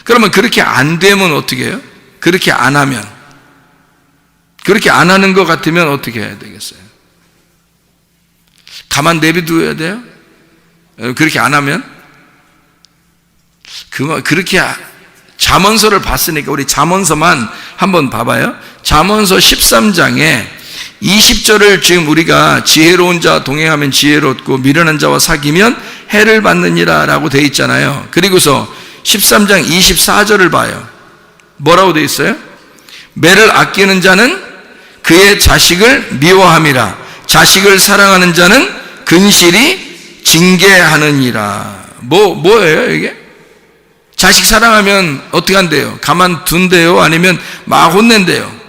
그러면 그렇게 안 되면 어떻게 해요? 그렇게 안 하면, 그렇게 안 하는 것 같으면 어떻게 해야 되겠어요? 가만 내비둬야 돼요? 그렇게 안 하면? 그렇게 잠언서를 봤으니까 우리 잠언서만 한번 봐봐요. 잠언서 13장에 20절을 지금 우리가 지혜로운 자와 동행하면 지혜롭고 미련한 자와 사귀면 해를 받느니라 라고 되어 있잖아요. 그리고서 13장 24절을 봐요. 뭐라고 되어 있어요? 매를 아끼는 자는 그의 자식을 미워함이라. 자식을 사랑하는 자는 근실이 징계하느니라. 뭐예요 이게? 자식 사랑하면 어떻게 한대요? 가만 둔대요? 아니면 막 혼낸대요?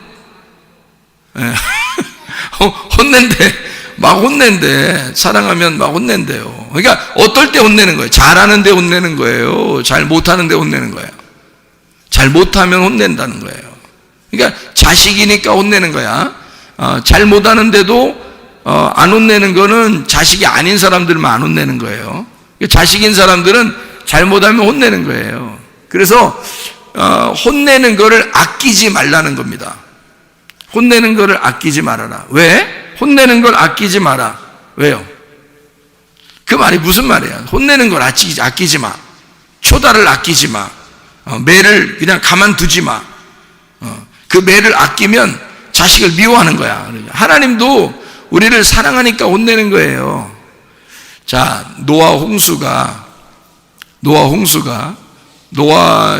혼낸대. 막 혼낸대. 사랑하면 막 혼낸대요. 그러니까 어떨 때 혼내는 거예요? 잘하는데 혼내는 거예요? 잘 못하는데 혼내는 거예요? 잘 못하면 혼낸다는 거예요. 그러니까 자식이니까 혼내는 거야. 잘 못하는데도 안 혼내는 거는 자식이 아닌 사람들만 안 혼내는 거예요. 자식인 사람들은 잘못하면 혼내는 거예요. 그래서 혼내는 거를 아끼지 말라는 겁니다. 혼내는 거를 아끼지 말아라. 왜? 혼내는 걸 아끼지 마라. 왜요? 그 말이 무슨 말이야? 혼내는 걸 아끼지 마. 초다를 아끼지 마. 매를 그냥 가만두지 마. 그 매를 아끼면 자식을 미워하는 거야. 하나님도 우리를 사랑하니까 혼내는 거예요. 자, 노아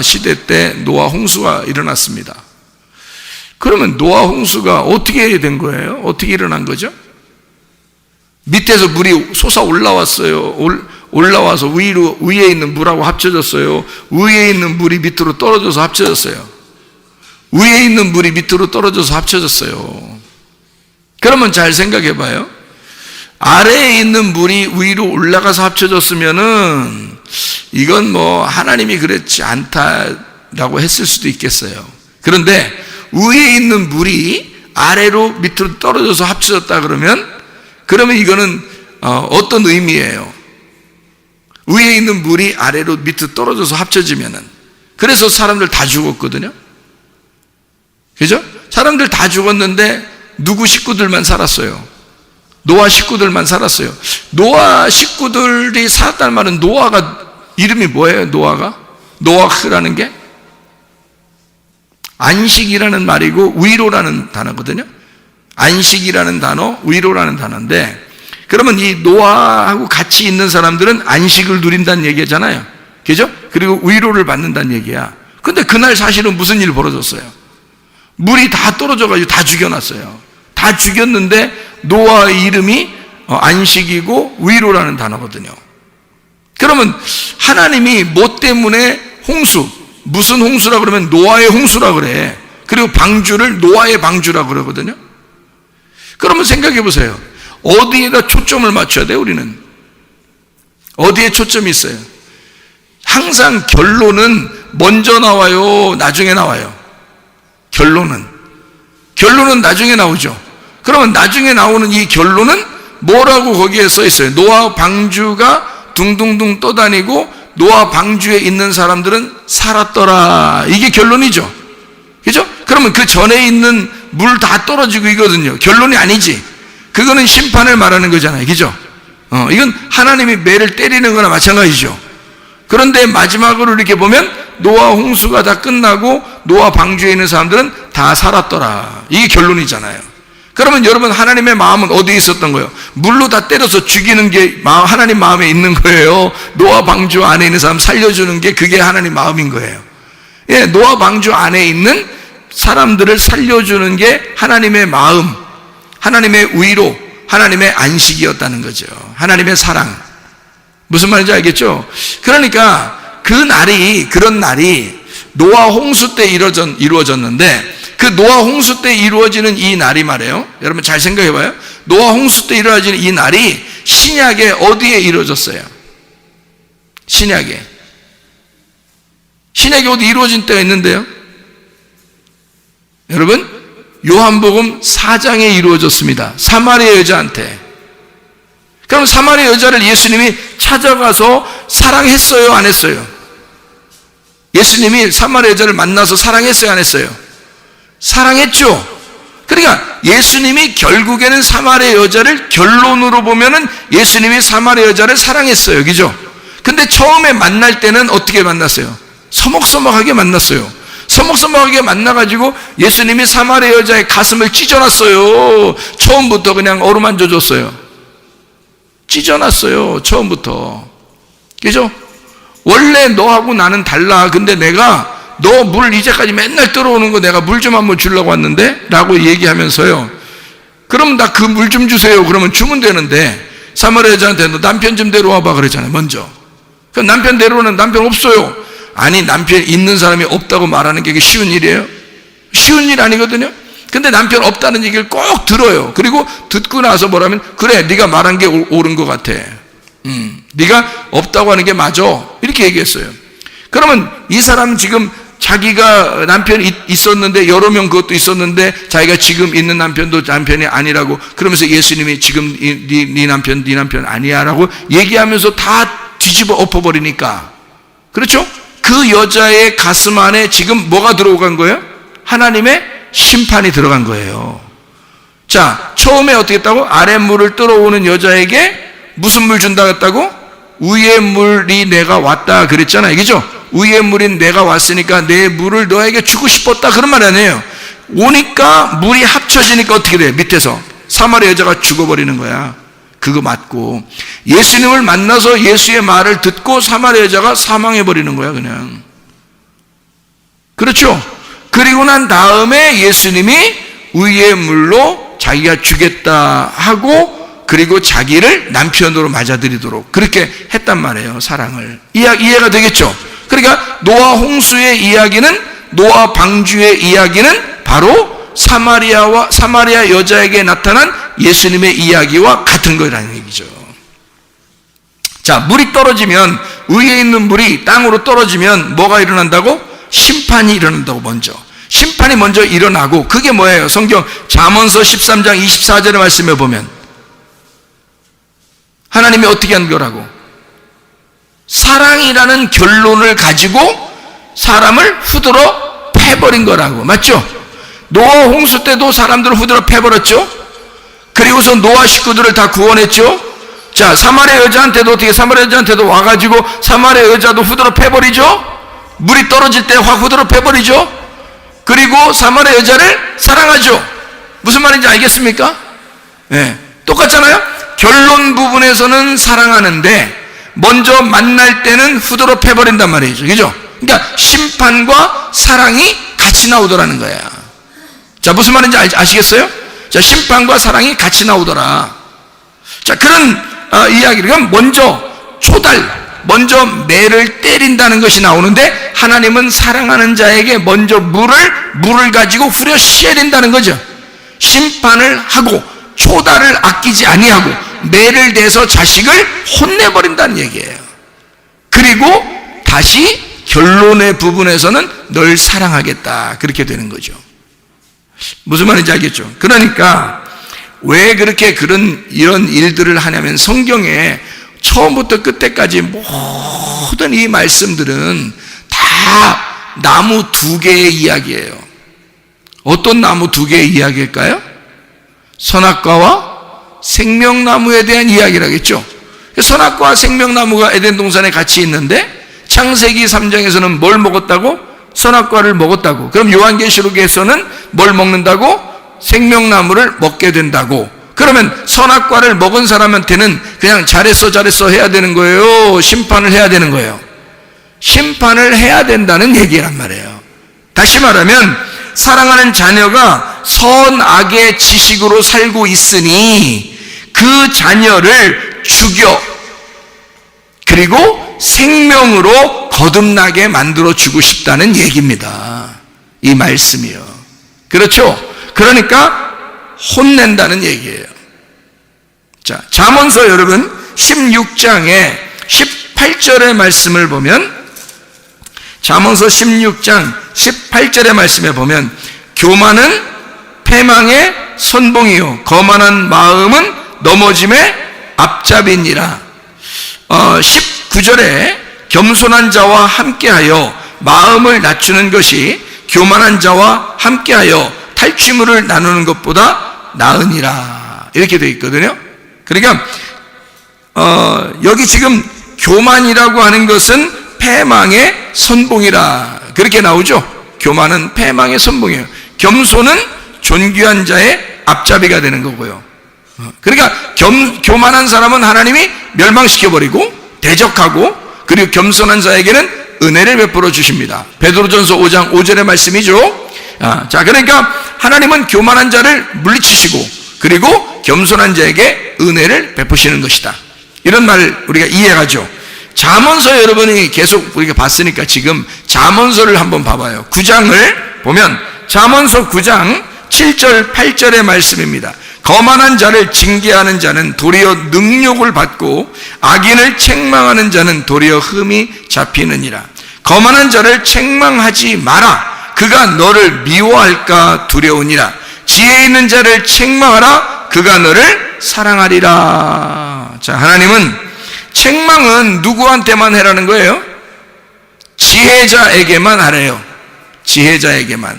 시대 때 노아 홍수가 일어났습니다. 그러면 노아 홍수가 어떻게 된 거예요? 어떻게 일어난 거죠? 밑에서 물이 솟아 올라왔어요. 올라와서 위에 있는 물하고 합쳐졌어요. 위에 있는 물이 밑으로 떨어져서 합쳐졌어요. 위에 있는 물이 밑으로 떨어져서 합쳐졌어요. 그러면 잘 생각해 봐요. 아래에 있는 물이 위로 올라가서 합쳐졌으면은 이건 뭐 하나님이 그렇지 않다라고 했을 수도 있겠어요. 그런데 위에 있는 물이 아래로 밑으로 떨어져서 합쳐졌다 그러면 이거는 어떤 의미예요? 위에 있는 물이 아래로 밑으로 떨어져서 합쳐지면은, 그래서 사람들 다 죽었거든요. 그죠? 사람들 다 죽었는데 누구 식구들만 살았어요? 노아 식구들만 살았어요. 노아 식구들이 살았다는 말은 노아가 이름이 뭐예요? 노아흐라는 게 안식이라는 말이고 위로라는 단어거든요. 안식이라는 단어, 위로라는 단어인데, 그러면 이 노아하고 같이 있는 사람들은 안식을 누린다는 얘기잖아요. 그죠? 그리고 위로를 받는다는 얘기야. 근데 그날 사실은 무슨 일이 벌어졌어요? 물이 다 떨어져가지고 다 죽여놨어요. 다 죽였는데 노아의 이름이 안식이고 위로라는 단어거든요. 그러면 하나님이 뭐 때문에 무슨 홍수라 그러면 노아의 홍수라 그래. 그리고 방주를 노아의 방주라 그러거든요. 그러면 생각해 보세요. 어디에다 초점을 맞춰야 돼요, 우리는? 어디에 초점이 있어요? 항상 결론은 먼저 나와요, 나중에 나와요? 결론은 나중에 나오죠. 그러면 나중에 나오는 이 결론은 뭐라고 거기에 써 있어요? 노아 방주가 둥둥둥 떠다니고 노아 방주에 있는 사람들은 살았더라. 이게 결론이죠. 그죠? 그러면 그 전에 있는 물 다 떨어지고 이거든요. 결론이 아니지. 그거는 심판을 말하는 거잖아요. 그죠? 이건 하나님이 매를 때리는 거나 마찬가지죠. 그런데 마지막으로 이렇게 보면 노아 홍수가 다 끝나고 노아 방주에 있는 사람들은 다 살았더라. 이게 결론이잖아요. 그러면 여러분, 하나님의 마음은 어디에 있었던 거예요? 물로 다 때려서 죽이는 게 하나님 마음에 있는 거예요. 노아 방주 안에 있는 사람 살려주는 게 그게 하나님 마음인 거예요. 예, 노아 방주 안에 있는 사람들을 살려주는 게 하나님의 마음, 하나님의 위로, 하나님의 안식이었다는 거죠. 하나님의 사랑. 무슨 말인지 알겠죠? 그러니까 그런 날이 노아 홍수 때 이루어졌는데, 그 노아 홍수 때 이루어지는 이 날이 말이에요. 여러분 잘 생각해 봐요. 노아 홍수 때 이루어지는 이 날이 신약에 어디에 이루어졌어요? 신약에 어디 이루어진 때가 있는데요. 여러분, 요한복음 4장에 이루어졌습니다. 사마리아 여자한테. 그럼 사마리아 여자를 예수님이 찾아가서 사랑했어요, 안 했어요? 예수님이 사마리아 여자를 만나서 사랑했어요, 안 했어요? 사랑했죠. 그러니까 예수님이 결국에는 사마리아 여자를, 결론으로 보면은 예수님이 사마리아 여자를 사랑했어요, 그죠? 근데 처음에 만날 때는 어떻게 만났어요? 서먹서먹하게 만났어요. 서먹서먹하게 만나가지고 예수님이 사마리아 여자의 가슴을 찢어놨어요. 처음부터 그냥 어루만져 줬어요. 찢어놨어요, 처음부터. 그죠? 원래 너하고 나는 달라. 근데 내가 너 물 이제까지 맨날 들어오는 거 내가 물 좀 한번 주려고 왔는데? 라고 얘기하면서요. 그럼 나 그 물 좀 주세요. 그러면 주면 되는데, 사마리아 여자한테 너 남편 좀 데려와봐 그러잖아요, 먼저. 그럼 남편 데려오는 남편 없어요. 아니, 남편 있는 사람이 없다고 말하는 게 쉬운 일이에요? 쉬운 일 아니거든요? 근데 남편 없다는 얘기를 꼭 들어요. 그리고 듣고 나서 뭐라면, 그래, 네가 말한 게 옳은 것 같아. 네가 없다고 하는 게 맞아. 이렇게 얘기했어요. 그러면 이 사람 지금 자기가 남편이 있었는데, 여러 명 그것도 있었는데, 자기가 지금 있는 남편도 남편이 아니라고, 그러면서 예수님이 지금 네 남편 아니야 라고 얘기하면서 다 뒤집어 엎어버리니까, 그렇죠? 그 여자의 가슴 안에 지금 뭐가 들어간 거예요? 하나님의 심판이 들어간 거예요. 자, 처음에 어떻게 했다고? 아랫물을 들어오는 여자에게 무슨 물 준다 했다고? 위의 물이 내가 왔다 그랬잖아요, 그죠? 위의 물인 내가 왔으니까 내 물을 너에게 주고 싶었다, 그런 말 아니에요. 오니까 물이 합쳐지니까 어떻게 돼? 밑에서 사마리아 여자가 죽어버리는 거야. 그거 맞고, 예수님을 만나서 예수의 말을 듣고 사마리아 여자가 사망해버리는 거야, 그냥. 그렇죠? 그리고 난 다음에 예수님이 위의 물로 자기가 주겠다 하고, 그리고 자기를 남편으로 맞아들이도록 그렇게 했단 말이에요, 사랑을. 이해가 되겠죠? 그러니까 노아 홍수의 이야기는, 노아 방주의 이야기는 바로 사마리아 여자에게 나타난 예수님의 이야기와 같은 거라는 얘기죠. 자, 물이 떨어지면, 위에 있는 물이 땅으로 떨어지면 뭐가 일어난다고? 심판이 일어난다고. 먼저 심판이 먼저 일어나고, 그게 뭐예요? 성경 잠언서 13장 24절의 말씀에 보면 하나님이 어떻게 한 거라고? 사랑이라는 결론을 가지고 사람을 후드러 패버린 거라고. 맞죠? 노아 홍수 때도 사람들을 후드러 패버렸죠? 그리고서 노아 식구들을 다 구원했죠? 자, 사마리아 여자한테도 어떻게, 사마리아 여자한테도 와가지고 사마리아 여자도 후드러 패버리죠? 물이 떨어질 때 확 후드러 패버리죠? 그리고 사마리아 여자를 사랑하죠? 무슨 말인지 알겠습니까? 네, 똑같잖아요? 결론 부분에서는 사랑하는데 먼저 만날 때는 후드러 패버린단 말이죠, 그죠? 그러니까 심판과 사랑이 같이 나오더라는 거야. 자, 무슨 말인지 아시겠어요? 자, 심판과 사랑이 같이 나오더라. 자, 그런 이야기를, 먼저 먼저 매를 때린다는 것이 나오는데, 하나님은 사랑하는 자에게 먼저 물을 가지고 후려씌워야 된다는 거죠. 심판을 하고 초달을 아끼지 아니하고 매를 대서 자식을 혼내버린다는 얘기예요. 그리고 다시 결론의 부분에서는 널 사랑하겠다, 그렇게 되는 거죠. 무슨 말인지 알겠죠? 그러니까 왜 그렇게 이런 일들을 하냐면, 성경에 처음부터 끝까지 모든 이 말씀들은 다 나무 두 개의 이야기예요. 어떤 나무 두 개의 이야기일까요? 선악과와 생명나무에 대한 이야기라겠죠. 선악과와 생명나무가 에덴 동산에 같이 있는데, 창세기 3장에서는 뭘 먹었다고? 선악과를 먹었다고. 그럼 요한계시록에서는 뭘 먹는다고? 생명나무를 먹게 된다고. 그러면 선악과를 먹은 사람한테는 그냥 잘했어 해야 되는 거예요? 심판을 해야 되는 거예요? 심판을 해야 된다는 얘기란 말이에요. 다시 말하면 사랑하는 자녀가 선악의 지식으로 살고 있으니 그 자녀를 죽여, 그리고 생명으로 거듭나게 만들어주고 싶다는 얘기입니다, 이 말씀이요. 그렇죠? 그러니까 혼낸다는 얘기예요. 자, 잠언서 여러분 16장에 18절의 말씀을 보면, 잠언서 16장 18절의 말씀에 보면, 교만은 패망의 선봉이요 거만한 마음은 넘어짐의 앞잡이니라. 19절에 겸손한 자와 함께하여 마음을 낮추는 것이 교만한 자와 함께하여 탈취물을 나누는 것보다 나으니라. 이렇게 되어 있거든요. 그러니까 여기 지금 교만이라고 하는 것은 패망의 선봉이라 그렇게 나오죠. 교만은 패망의 선봉이에요. 겸손은 존귀한 자의 앞잡이가 되는 거고요. 그러니까 교만한 사람은 하나님이 멸망시켜버리고 대적하고, 그리고 겸손한 자에게는 은혜를 베풀어 주십니다. 베드로전서 5장 5절의 말씀이죠. 자, 그러니까 하나님은 교만한 자를 물리치시고 그리고 겸손한 자에게 은혜를 베푸시는 것이다. 이런 말을 우리가 이해하죠. 잠언서 여러분이 계속 우리가 봤으니까 지금 잠언서를 한번 봐봐요. 9장을 보면 잠언서 9장 7절 8절의 말씀입니다. 거만한 자를 징계하는 자는 도리어 능욕을 받고 악인을 책망하는 자는 도리어 흠이 잡히느니라. 거만한 자를 책망하지 마라. 그가 너를 미워할까 두려우니라. 지혜 있는 자를 책망하라. 그가 너를 사랑하리라. 자, 하나님은 책망은 누구한테만 해라는 거예요? 지혜자에게만 하래요. 지혜자에게만.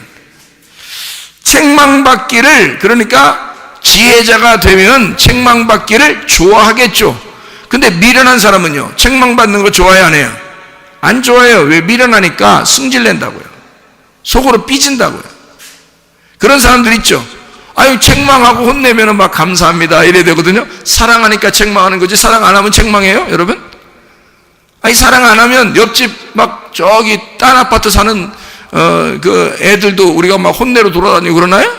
책망받기를, 그러니까 지혜자가 되면 책망받기를 좋아하겠죠. 근데 미련한 사람은요, 책망받는 거 좋아해 안 해요? 안 좋아해요. 왜? 미련하니까 승질낸다고요. 속으로 삐진다고요. 그런 사람들 있죠. 아유, 책망하고 혼내면 막 감사합니다 이래야 되거든요. 사랑하니까 책망하는 거지, 사랑 안 하면 책망해요 여러분? 아니, 사랑 안 하면 옆집 막 저기 딴 아파트 사는 그 애들도 우리가 막 혼내러 돌아다니고 그러나요?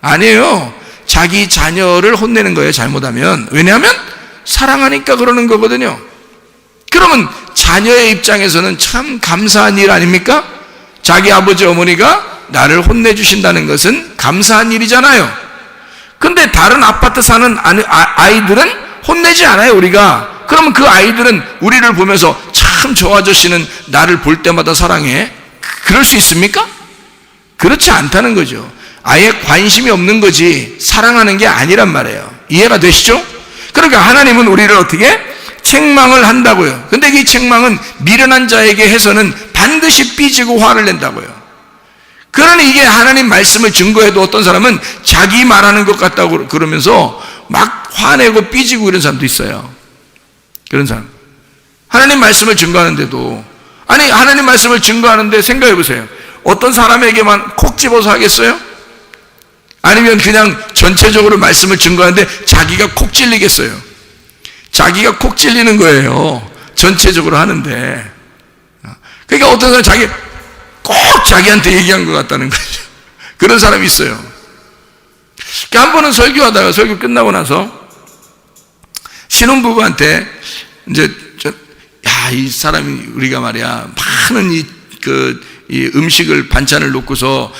아니에요. 자기 자녀를 혼내는 거예요, 잘못하면. 왜냐하면 사랑하니까 그러는 거거든요. 그러면 자녀의 입장에서는 참 감사한 일 아닙니까? 자기 아버지 어머니가 나를 혼내주신다는 것은 감사한 일이잖아요. 근데 다른 아파트 사는 아이들은 혼내지 않아요, 우리가. 그러면 그 아이들은 우리를 보면서 참 저 아저씨는 나를 볼 때마다 사랑해. 그럴 수 있습니까? 그렇지 않다는 거죠. 아예 관심이 없는 거지 사랑하는 게 아니란 말이에요. 이해가 되시죠? 그러니까 하나님은 우리를 어떻게? 책망을 한다고요. 근데 이 책망은 미련한 자에게 해서는 반드시 삐지고 화를 낸다고요. 그러니 이게 하나님 말씀을 증거해도 어떤 사람은 자기 말하는 것 같다고 그러면서 막 화내고 삐지고 이런 사람도 있어요. 그런 사람. 하나님 말씀을 증거하는데도, 아니, 하나님 말씀을 증거하는데 생각해 보세요. 어떤 사람에게만 콕 집어서 하겠어요? 아니면 그냥 전체적으로 말씀을 증거하는데 자기가 콕 찔리겠어요? 자기가 콕 찔리는 거예요. 전체적으로 하는데. 그러니까 어떤 사람은 꼭 자기한테 얘기한 것 같다는 거죠. 그런 사람이 있어요. 그러니까 한 번은 설교 끝나고 나서 신혼부부한테 이제 이 사람이 우리가 말이야 많은 이 음식을 반찬을 놓고서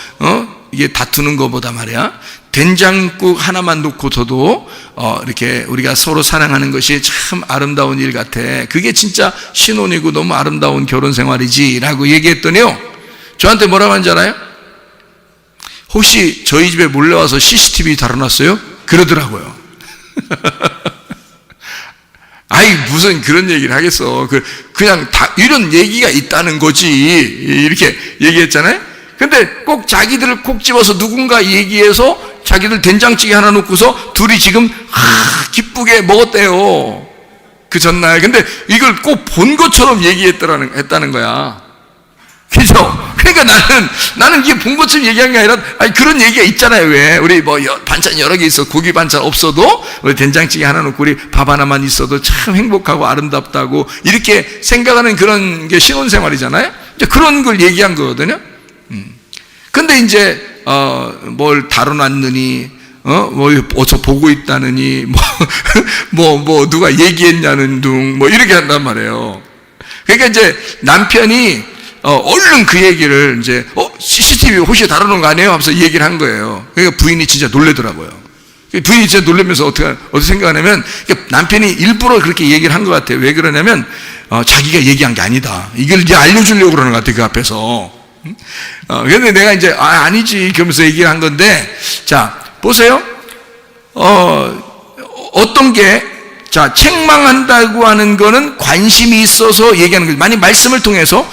이게 다투는 것보다 말이야 된장국 하나만 놓고서도 이렇게 우리가 서로 사랑하는 것이 참 아름다운 일 같아. 그게 진짜 신혼이고 너무 아름다운 결혼 생활이지라고 얘기했더니요, 저한테 뭐라고 하는지 알아요? 혹시 저희 집에 몰래 와서 CCTV 달아놨어요? 그러더라고요. 아이, 무슨 그런 얘기를 하겠어. 그냥 다 이런 얘기가 있다는 거지. 이렇게 얘기했잖아요. 근데 꼭 자기들을 콕 집어서 누군가 얘기해서 자기들 된장찌개 하나 놓고서 둘이 지금 기쁘게 먹었대요. 그 전날. 근데 이걸 꼭 본 것처럼 했다는 거야. 그죠? 그러니까 나는 이게 본 것처럼 얘기한 게 아니라, 아니, 그런 얘기가 있잖아요. 왜? 우리 반찬 여러 개 있어. 고기 반찬 없어도, 우리 된장찌개 하나 놓고 우리 밥 하나만 있어도 참 행복하고 아름답다고, 이렇게 생각하는 그런 게 신혼생활이잖아요? 이제 그런 걸 얘기한 거거든요? 근데 이제, 뭘 다뤄놨느니, 어서 보고 있다느니, 누가 얘기했냐는 둥, 이렇게 한단 말이에요. 그러니까 이제 남편이, 얼른 그 얘기를 이제, CCTV 혹시 다루는 거 아니에요? 하면서 얘기를 한 거예요. 그러니까 부인이 진짜 놀래더라고요. 부인이 진짜 놀라면서 어떻게 생각하냐면, 남편이 일부러 그렇게 얘기를 한 것 같아요. 왜 그러냐면, 자기가 얘기한 게 아니다. 이걸 이제 알려주려고 그러는 것 같아요. 그 앞에서. 근데 내가 이제, 아니지. 그러면서 얘기를 한 건데, 자, 보세요. 어떤 게 자, 책망한다고 하는 거는 관심이 있어서 얘기하는 거죠. 만약 말씀을 통해서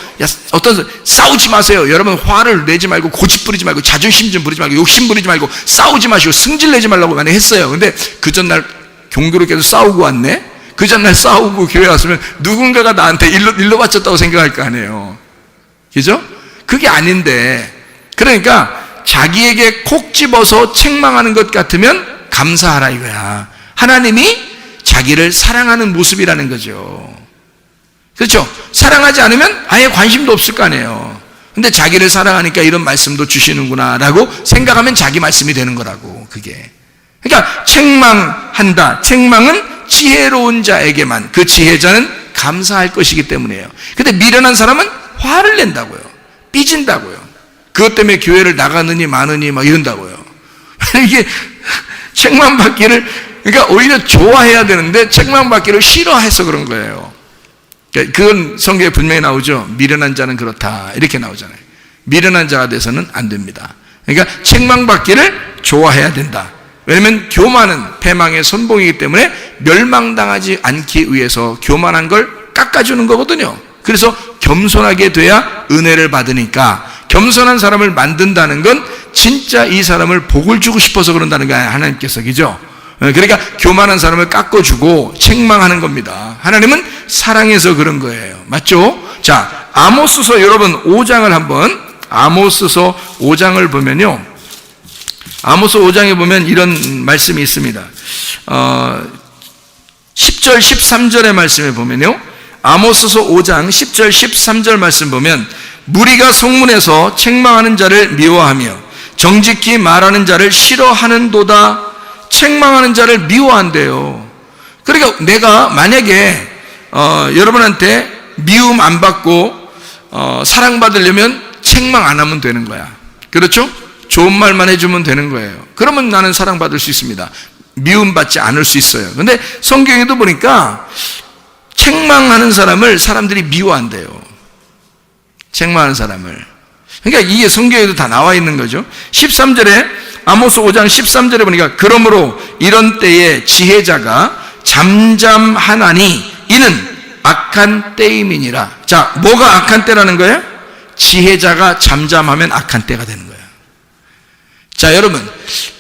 싸우지 마세요. 여러분 화를 내지 말고 고집 부리지 말고 자존심 좀 부리지 말고 욕심 부리지 말고 싸우지 마시고 승질 내지 말라고 만약 했어요. 근데 그 전날 종교로 계속 싸우고 왔네? 그 전날 싸우고 교회 왔으면 누군가가 나한테 일로 바쳤다고 생각할 거 아니에요. 그죠? 그게 아닌데, 그러니까 자기에게 콕 집어서 책망하는 것 같으면 감사하라 이거야. 하나님이 자기를 사랑하는 모습이라는 거죠. 그렇죠? 사랑하지 않으면 아예 관심도 없을 거 아니에요. 근데 자기를 사랑하니까 이런 말씀도 주시는구나 라고 생각하면 자기 말씀이 되는 거라고. 그게 그러니까 책망한다. 책망은 지혜로운 자에게만, 그 지혜자는 감사할 것이기 때문이에요. 근데 미련한 사람은 화를 낸다고요. 삐진다고요. 그것 때문에 교회를 나가느니 마느니 막 이런다고요. 이게 책망받기를, 그러니까 오히려 좋아해야 되는데 책망받기를 싫어해서 그런 거예요. 그건 성경에 분명히 나오죠. 미련한 자는 그렇다 이렇게 나오잖아요. 미련한 자가 돼서는 안 됩니다. 그러니까 책망받기를 좋아해야 된다. 왜냐하면 교만은 패망의 선봉이기 때문에 멸망당하지 않기 위해서 교만한 걸 깎아주는 거거든요. 그래서 겸손하게 돼야 은혜를 받으니까, 겸손한 사람을 만든다는 건 진짜 이 사람을 복을 주고 싶어서 그런다는 거예요. 하나님께서. 그죠? 그러니까 교만한 사람을 깎아주고 책망하는 겁니다. 하나님은 사랑해서 그런 거예요. 맞죠? 자, 아모스서 여러분 5장을 한번, 아모스서 5장을 보면요, 아모스 5장에 보면 이런 말씀이 있습니다. 10절 13절의 말씀에 보면요, 아모스서 5장 10절 13절 말씀 보면, 무리가 성문에서 책망하는 자를 미워하며 정직히 말하는 자를 싫어하는도다. 책망하는 자를 미워한대요. 그러니까 내가 만약에 여러분한테 미움 안 받고 사랑받으려면 책망 안 하면 되는 거야. 그렇죠? 좋은 말만 해주면 되는 거예요. 그러면 나는 사랑받을 수 있습니다. 미움받지 않을 수 있어요. 근데 성경에도 보니까 책망하는 사람을 사람들이 미워한대요. 책망하는 사람을. 그러니까 이게 성경에도 다 나와 있는 거죠. 13절에, 아모스 5장 13절에 보니까, 그러므로 이런 때에 지혜자가 잠잠하나니 이는 악한 때임이니라. 자, 뭐가 악한 때라는 거예요? 지혜자가 잠잠하면 악한 때가 되는 거예요. 자, 여러분,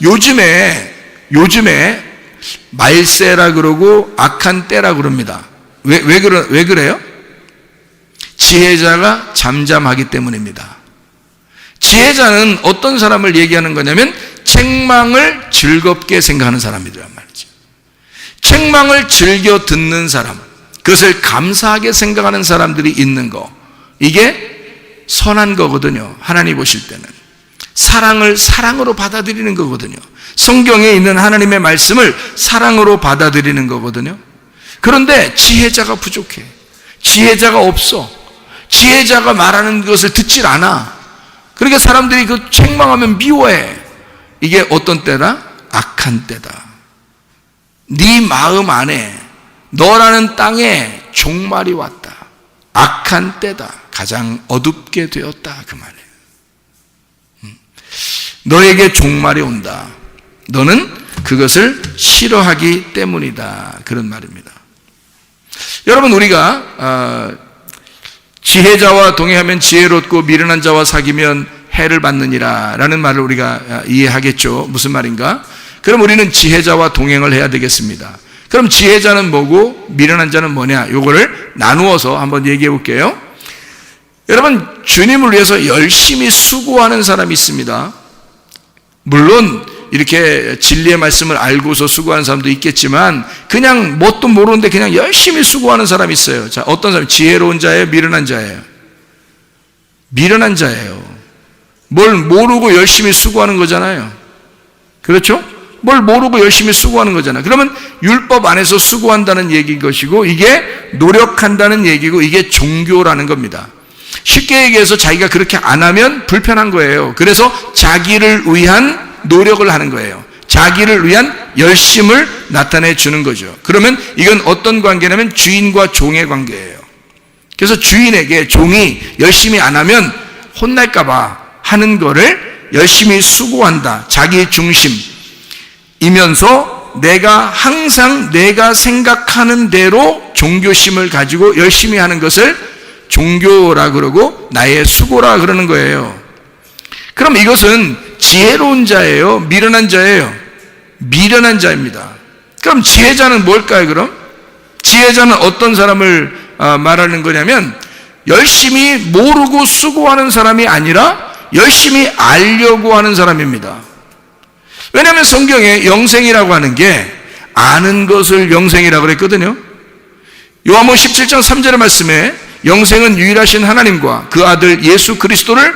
요즘에 말세라 그러고 악한 때라 그럽니다. 왜 그래요? 지혜자가 잠잠하기 때문입니다. 지혜자는 어떤 사람을 얘기하는 거냐면 책망을 즐겁게 생각하는 사람이란 말이죠. 책망을 즐겨 듣는 사람, 그것을 감사하게 생각하는 사람들이 있는 거, 이게 선한 거거든요. 하나님 보실 때는 사랑을 사랑으로 받아들이는 거거든요. 성경에 있는 하나님의 말씀을 사랑으로 받아들이는 거거든요. 그런데 지혜자가 부족해. 지혜자가 없어. 지혜자가 말하는 것을 듣질 않아. 그러니까 사람들이 그 책망하면 미워해. 이게 어떤 때다? 악한 때다. 네 마음 안에, 너라는 땅에 종말이 왔다. 악한 때다. 가장 어둡게 되었다. 그 말이에요. 너에게 종말이 온다. 너는 그것을 싫어하기 때문이다. 그런 말입니다. 여러분, 우리가 지혜자와 동행하면 지혜롭고 미련한 자와 사귀면 해를 받느니라 라는 말을 우리가 이해하겠죠. 무슨 말인가? 그럼 우리는 지혜자와 동행을 해야 되겠습니다. 그럼 지혜자는 뭐고 미련한 자는 뭐냐? 요거를 나누어서 한번 얘기해 볼게요. 여러분, 주님을 위해서 열심히 수고하는 사람이 있습니다. 물론 이렇게 진리의 말씀을 알고서 수고하는 사람도 있겠지만 그냥 뭣도 모르는데 그냥 열심히 수고하는 사람이 있어요. 자, 어떤 사람? 지혜로운 자예요? 미련한 자예요? 미련한 자예요. 뭘 모르고 열심히 수고하는 거잖아요. 그렇죠? 뭘 모르고 열심히 수고하는 거잖아요. 그러면 율법 안에서 수고한다는 얘기인 것이고, 이게 노력한다는 얘기고, 이게 종교라는 겁니다. 쉽게 얘기해서 자기가 그렇게 안 하면 불편한 거예요. 그래서 자기를 위한 노력을 하는 거예요. 자기를 위한 열심을 나타내 주는 거죠. 그러면 이건 어떤 관계냐면 주인과 종의 관계예요. 그래서 주인에게 종이 열심히 안 하면 혼날까 봐 하는 거를 열심히 수고한다. 자기 중심이면서 내가 항상 내가 생각하는 대로 종교심을 가지고 열심히 하는 것을 종교라 그러고 나의 수고라 그러는 거예요. 그럼 이것은 지혜로운 자예요? 미련한 자예요? 미련한 자입니다. 그럼 지혜자는 뭘까요, 그럼? 지혜자는 어떤 사람을 말하는 거냐면 열심히 모르고 수고하는 사람이 아니라 열심히 알려고 하는 사람입니다. 왜냐하면 성경에 영생이라고 하는 게 아는 것을 영생이라고 그랬거든요. 요한복음 17장 3절의 말씀에 영생은 유일하신 하나님과 그 아들 예수 그리스도를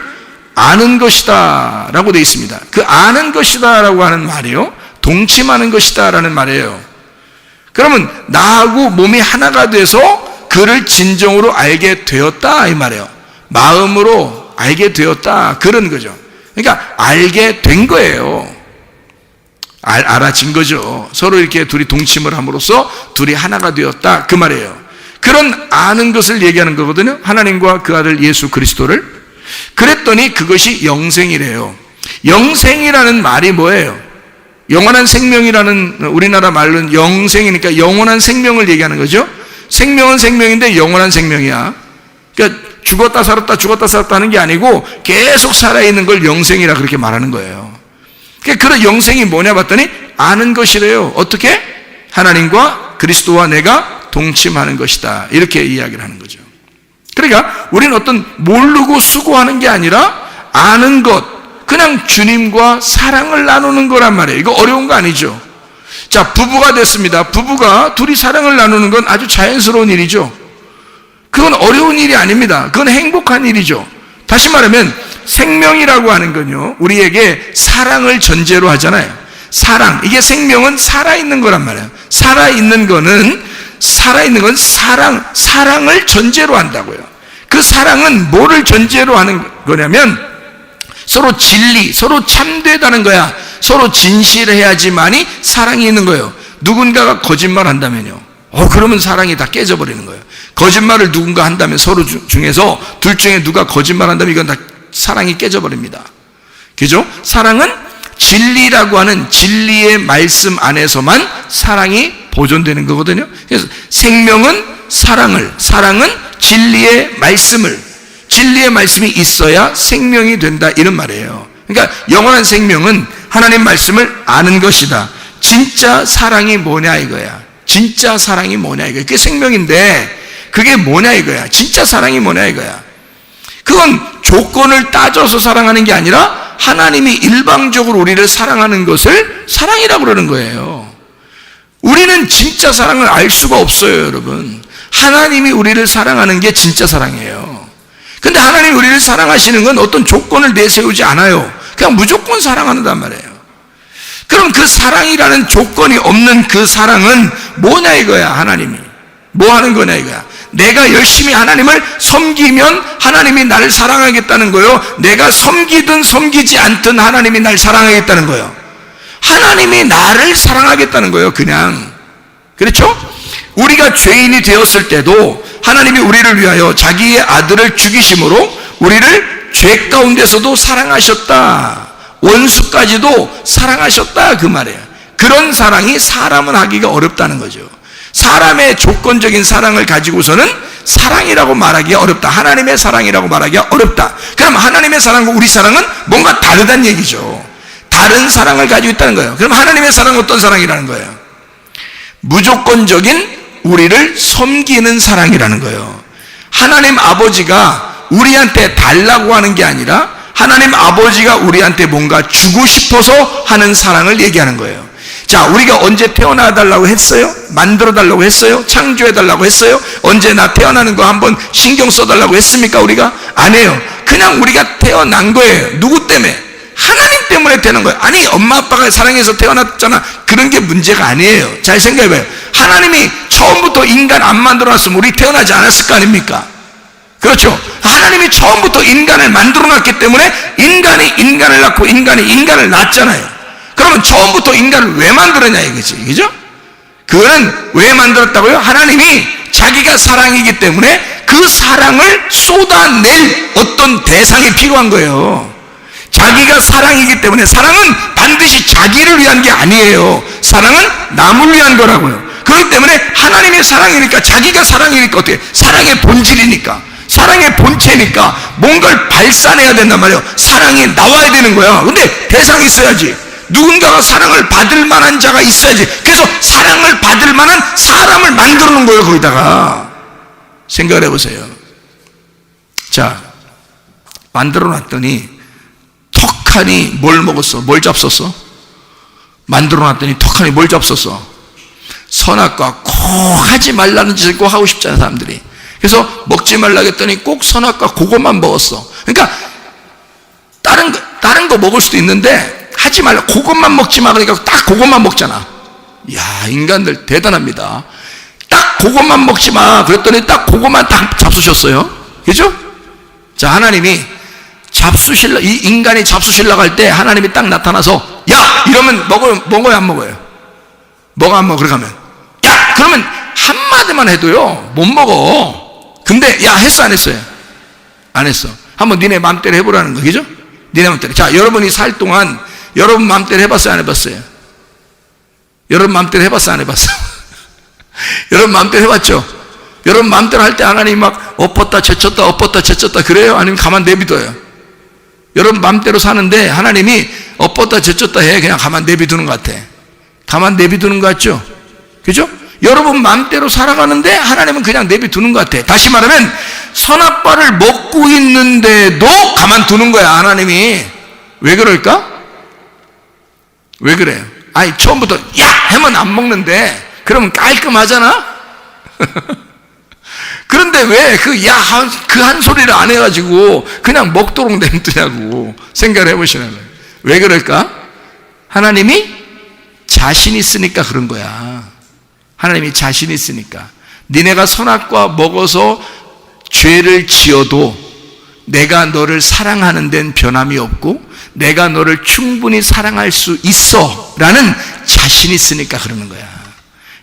아는 것이다 라고 되어 있습니다. 그 아는 것이다 라고 하는 말이요, 동침하는 것이다 라는 말이에요. 그러면 나하고 몸이 하나가 돼서 그를 진정으로 알게 되었다 이 말이에요. 마음으로 알게 되었다 그런 거죠. 그러니까 알게 된 거예요. 알아진 거죠. 서로 이렇게 둘이 동침을 함으로써 둘이 하나가 되었다 그 말이에요. 그런 아는 것을 얘기하는 거거든요. 하나님과 그 아들 예수 그리스도를. 그랬더니 그것이 영생이래요. 영생이라는 말이 뭐예요? 영원한 생명이라는 우리나라 말로는 영생이니까 영원한 생명을 얘기하는 거죠. 생명은 생명인데 영원한 생명이야. 그러니까 죽었다 살았다 하는 게 아니고 계속 살아있는 걸 영생이라 그렇게 말하는 거예요. 그러니까 그런 영생이 뭐냐 봤더니 아는 것이래요. 어떻게? 하나님과 그리스도와 내가 동침하는 것이다 이렇게 이야기를 하는 거죠. 그러니까 우리는 어떤 모르고 수고하는 게 아니라 아는 것, 그냥 주님과 사랑을 나누는 거란 말이에요. 이거 어려운 거 아니죠. 자, 부부가 됐습니다. 부부가 둘이 사랑을 나누는 건 아주 자연스러운 일이죠. 그건 어려운 일이 아닙니다. 그건 행복한 일이죠. 다시 말하면 생명이라고 하는 건요, 우리에게 사랑을 전제로 하잖아요. 사랑, 이게 생명은 살아있는 거란 말이에요. 살아있는 건 사랑을 전제로 한다고요. 그 사랑은 뭐를 전제로 하는 거냐면 서로 진리, 서로 참되다는 거야. 서로 진실해야지만이 사랑이 있는 거예요. 누군가가 거짓말 한다면요, 그러면 사랑이 다 깨져버리는 거예요. 거짓말을 누군가 한다면 서로 중에서 둘 중에 누가 거짓말 한다면 이건 다 사랑이 깨져버립니다. 그죠? 사랑은 진리라고 하는 진리의 말씀 안에서만 사랑이 보존되는 거거든요. 그래서 생명은 사랑은 진리의 말씀이 있어야 생명이 된다 이런 말이에요. 그러니까 영원한 생명은 하나님 말씀을 아는 것이다. 진짜 사랑이 뭐냐 이거야. 진짜 사랑이 뭐냐 이거야. 그게 생명인데 그게 뭐냐 이거야. 진짜 사랑이 뭐냐 이거야. 그건 조건을 따져서 사랑하는 게 아니라 하나님이 일방적으로 우리를 사랑하는 것을 사랑이라고 그러는 거예요. 우리는 진짜 사랑을 알 수가 없어요, 여러분. 하나님이 우리를 사랑하는 게 진짜 사랑이에요. 근데 하나님이 우리를 사랑하시는 건 어떤 조건을 내세우지 않아요. 그냥 무조건 사랑한단 말이에요. 그럼 그 사랑이라는 조건이 없는 그 사랑은 뭐냐 이거야. 하나님이 뭐 하는 거냐 이거야. 내가 열심히 하나님을 섬기면 하나님이 나를 사랑하겠다는 거예요. 내가 섬기든 섬기지 않든 하나님이 나를 사랑하겠다는 거예요. 하나님이 나를 사랑하겠다는 거예요. 그냥. 그렇죠? 우리가 죄인이 되었을 때도 하나님이 우리를 위하여 자기의 아들을 죽이심으로 우리를 죄 가운데서도 사랑하셨다. 원수까지도 사랑하셨다 그 말이에요. 그런 사랑이 사람은 하기가 어렵다는 거죠. 사람의 조건적인 사랑을 가지고서는 사랑이라고 말하기가 어렵다. 하나님의 사랑이라고 말하기가 어렵다. 그럼 하나님의 사랑과 우리 사랑은 뭔가 다르다는 얘기죠. 다른 사랑을 가지고 있다는 거예요. 그럼 하나님의 사랑은 어떤 사랑이라는 거예요? 무조건적인 우리를 섬기는 사랑이라는 거예요. 하나님 아버지가 우리한테 달라고 하는 게 아니라 하나님 아버지가 우리한테 뭔가 주고 싶어서 하는 사랑을 얘기하는 거예요. 자, 우리가 언제 태어나 달라고 했어요? 만들어 달라고 했어요? 창조해 달라고 했어요? 언제 나 태어나는 거 한번 신경 써 달라고 했습니까? 우리가? 안 해요. 그냥 우리가 태어난 거예요. 누구 때문에? 하나님 때문에 되는 거예요. 아니, 엄마 아빠가 사랑해서 태어났잖아. 그런 게 문제가 아니에요. 잘 생각해봐요. 하나님이 처음부터 인간 안 만들어놨으면 우리 태어나지 않았을 거 아닙니까? 그렇죠? 하나님이 처음부터 인간을 만들어놨기 때문에 인간이 인간을 낳고 인간이 인간을 낳았잖아요. 그러면 처음부터 인간을 왜 만들었냐 이거지. 그죠? 그거는 왜 만들었다고요? 하나님이 자기가 사랑이기 때문에 그 사랑을 쏟아낼 어떤 대상이 필요한 거예요. 자기가 사랑이기 때문에, 사랑은 반드시 자기를 위한 게 아니에요. 사랑은 남을 위한 거라고요. 그렇기 때문에 하나님의 사랑이니까, 자기가 사랑이니까 어떻게, 사랑의 본질이니까, 사랑의 본체니까 뭔가를 발산해야 된단 말이에요. 사랑이 나와야 되는 거야. 근데 대상이 있어야지. 누군가가 사랑을 받을 만한 자가 있어야지. 그래서 사랑을 받을 만한 사람을 만들어 놓은 거예요. 거기다가 생각을 해보세요. 자, 만들어 놨더니 턱하니 뭘 먹었어? 뭘 잡섰어? 만들어 놨더니 턱하니 뭘 잡섰어? 선악과 꼭 하지 말라는 짓을 꼭 하고 싶잖아요, 사람들이. 그래서 먹지 말라고 했더니 꼭 선악과 그것만 먹었어. 그러니까 다른 거 먹을 수도 있는데 하지 말라, 그것만 먹지 마. 그러니까 딱 그것만 먹잖아. 이야, 인간들 대단합니다. 딱 그것만 먹지 마. 그랬더니 딱 그것만 딱 잡수셨어요. 그죠? 자, 하나님이 잡수실라, 이 인간이 잡수실라고 할 때 하나님이 딱 나타나서 야! 이러면 먹어요, 안 먹어요? 먹어, 안 먹어? 그렇게 하면 야! 그러면 한마디만 해도요 못 먹어. 근데 야, 했어, 안 했어요? 안 했어. 한번 니네 맘대로 해보라는 거, 그죠? 니네 맘대로. 자, 여러분이 살 동안 여러분 맘대로 해봤어요, 안 해봤어요? 여러분 맘대로 해봤어, 안 해봤어? 여러분 맘대로 해봤죠? 여러분 맘대로 할 때 하나님이 막 엎었다 제쳤다 엎었다 제쳤다 그래요? 아니면 가만 내비둬요? 여러분 맘대로 사는데 하나님이 엎었다 제쳤다 해. 그냥 가만 내비두는 것 같아. 가만 내비두는 것 같죠? 그죠? 여러분 맘대로 살아가는데 하나님은 그냥 내비두는 것 같아. 다시 말하면 선악과를 먹고 있는데도 가만두는 거야, 하나님이. 왜 그럴까? 왜 그래요? 아니, 처음부터 야! 하면 안 먹는데 그러면 깔끔하잖아? 그런데 왜 그 한 소리를 안 해가지고 그냥 먹도록 냅두냐고 생각을 해보시는 거예요. 왜 그럴까? 하나님이 자신 있으니까 그런 거야. 하나님이 자신 있으니까. 니네가 선악과 먹어서 죄를 지어도 내가 너를 사랑하는 데는 변함이 없고 내가 너를 충분히 사랑할 수 있어 라는 자신이 있으니까 그러는 거야.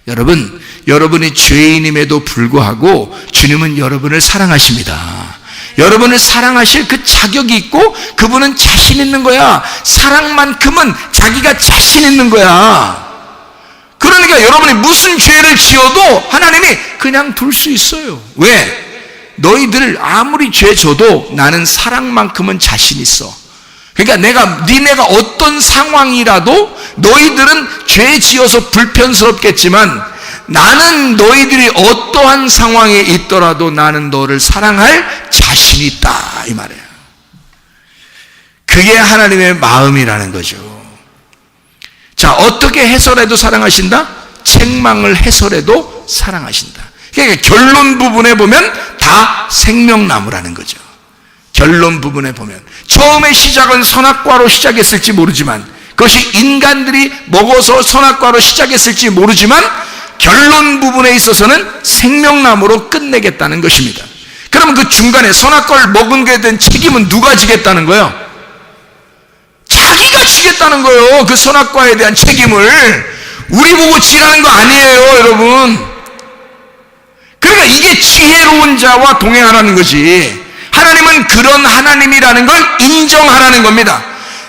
여러분, 여러분이 죄인임에도 불구하고 주님은 여러분을 사랑하십니다. 여러분을 사랑하실 그 자격이 있고 그분은 자신 있는 거야. 사랑만큼은 자기가 자신 있는 거야. 그러니까 여러분이 무슨 죄를 지어도 하나님이 그냥 둘 수 있어요. 왜? 너희들 아무리 죄 져도 나는 사랑만큼은 자신 있어. 그러니까 니네가 어떤 상황이라도 너희들은 죄 지어서 불편스럽겠지만 나는 너희들이 어떠한 상황에 있더라도 나는 너를 사랑할 자신이 있다, 이 말이에요. 그게 하나님의 마음이라는 거죠. 자, 어떻게 해설해도 사랑하신다? 책망을 해설해도 사랑하신다. 그러니까 결론 부분에 보면 다 생명나무라는 거죠. 결론 부분에 보면 처음에 시작은 선악과로 시작했을지 모르지만 그것이 인간들이 먹어서 선악과로 시작했을지 모르지만 결론 부분에 있어서는 생명나무로 끝내겠다는 것입니다. 그러면 그 중간에 선악과를 먹은 것에 대한 책임은 누가 지겠다는 거예요? 자기가 지겠다는 거예요. 그 선악과에 대한 책임을 우리 보고 지라는 거 아니에요, 여러분. 그러니까 이게 지혜로운 자와 동행하라는 거지. 하나님은 그런 하나님이라는 걸 인정하라는 겁니다.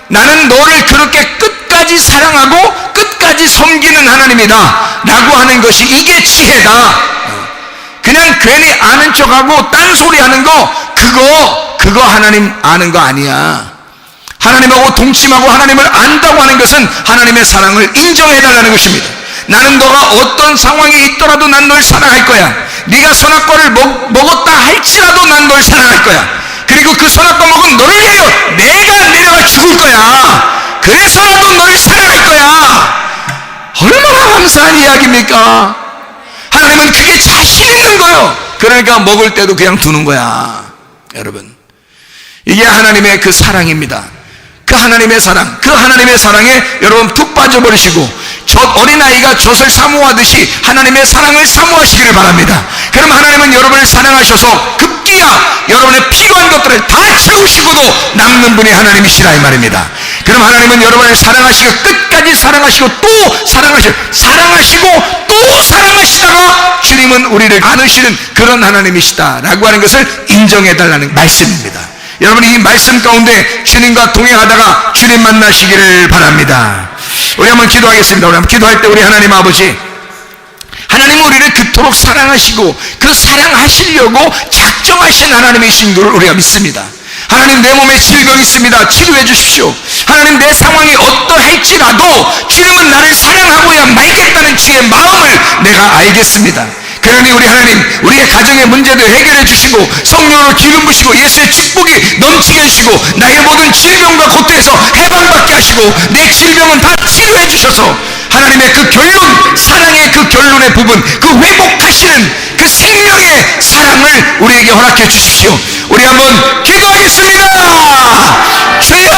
나는 너를 그렇게 끝까지 사랑하고 끝까지 섬기는 하나님이다 라고 하는 것이 이게 지혜다. 그냥 괜히 아는 척하고 딴소리 하는 거 그거 하나님 아는 거 아니야. 하나님하고 동침하고 하나님을 안다고 하는 것은 하나님의 사랑을 인정해달라는 것입니다. 나는 너가 어떤 상황에 있더라도 난 널 사랑할 거야. 네가 선악과를 먹었다 할지라도 난 널 사랑할 거야. 그리고 그 선악과 먹은 너를 위하여 내가 내려가 죽을 거야. 그래서라도 널 사랑할 거야. 얼마나 감사한 이야기입니까? 하나님은 그게 자신 있는 거예요. 그러니까 먹을 때도 그냥 두는 거야. 여러분, 이게 하나님의 그 사랑입니다. 그 하나님의 사랑, 그 하나님의 사랑에 여러분 푹 빠져버리시고 어린아이가 젖을 사모하듯이 하나님의 사랑을 사모하시기를 바랍니다. 그럼 하나님은 여러분을 사랑하셔서 급기야 여러분의 필요한 것들을 다 채우시고도 남는 분이 하나님이시라 이 말입니다. 그럼 하나님은 여러분을 사랑하시고 끝까지 사랑하시고 또 사랑하시고 또 사랑하시다가 주님은 우리를 안으시는 그런 하나님이시다 라고 하는 것을 인정해달라는 말씀입니다. 여러분, 이 말씀 가운데 주님과 동행하다가 주님 만나시기를 바랍니다. 우리 한번 기도하겠습니다. 우리 한번 기도할 때 우리 하나님 아버지, 하나님은 우리를 그토록 사랑하시고 그 사랑하시려고 작정하신 하나님이신 줄 우리가 믿습니다. 하나님, 내 몸에 질병이 있습니다. 치료해 주십시오. 하나님, 내 상황이 어떠할지라도 주님은 나를 사랑하고야 말겠다는 주의 마음을 내가 알겠습니다. 그러니 우리 하나님, 우리의 가정의 문제도 해결해 주시고 성령으로 기름 부시고 예수의 축복이 넘치게 해주시고 나의 모든 질병과 고통에서 해방받게 하시고 내 질병은 다 치료해 주셔서 하나님의 그 결론, 사랑의 그 결론의 부분, 그 회복하시는 그 생명의 사랑을 우리에게 허락해 주십시오. 우리 한번 기도하겠습니다. 주여!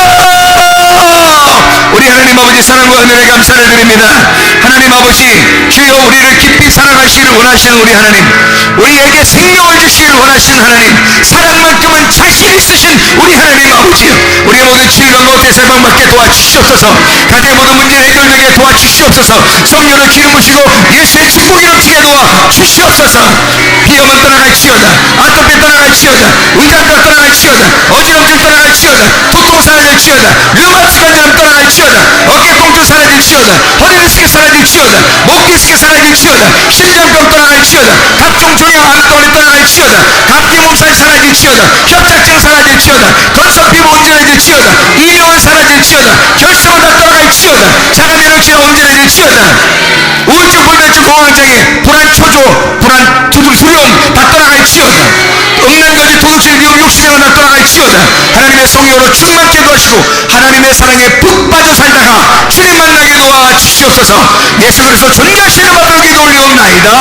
우리 하나님 아버지, 사랑과 은혜에 감사를 드립니다. 하나님 아버지, 주여, 우리를 깊이 사랑하시기를 원하시는 우리 하나님, 우리에게 생명을 주시기를 원하시는 하나님, 사랑만큼은 자신 있으신 우리 하나님 아버지, 우리의 모든 질병 가운데서 해방받게 도와주시옵소서. 가정의 모든 문제 해결되게 도와주시옵소서. 성령을 기름 부시고 예수의 축복이 넘치게 도와주시옵소서. 비염은 떠나갈지어다, 아토피 떠나갈지어다, 의장가 떠나갈지어다, 어지럼증 떠나갈지어다, 두통 사라질지어다, 류마티스 관절염 떠나갈지어다, 어깨 통증 사라질지어다, 허리 디스크 사라질지어다, 목 디스크 사라질지어다, 심장병 떠나갈지어다, 각종 종양 암덩어리 떠나갈지어다, 감기 몸살 사라질지어다, 협착증 사라질지어다, 건성 피부 온전해질지어다, 이명은 사라질지어다, 결석은 다 떠나갈지어다, 자가면역체가 온전해질지어다, 우울증, 불면증, 공황장애, 불안, 초조, 불안, 두려움 다 떠나갈지어다, 음란거지, 도둑질, 미움, 욕심행은 다 떠나갈지어다. 하나님의 성령으로 충만케 도하시고 하나님의 사랑에 푹 빠져 살다가 주님 만나게 도와주시옵소서. 예수 그리스도 존귀하신 이름으로 기도 올리옵나이다.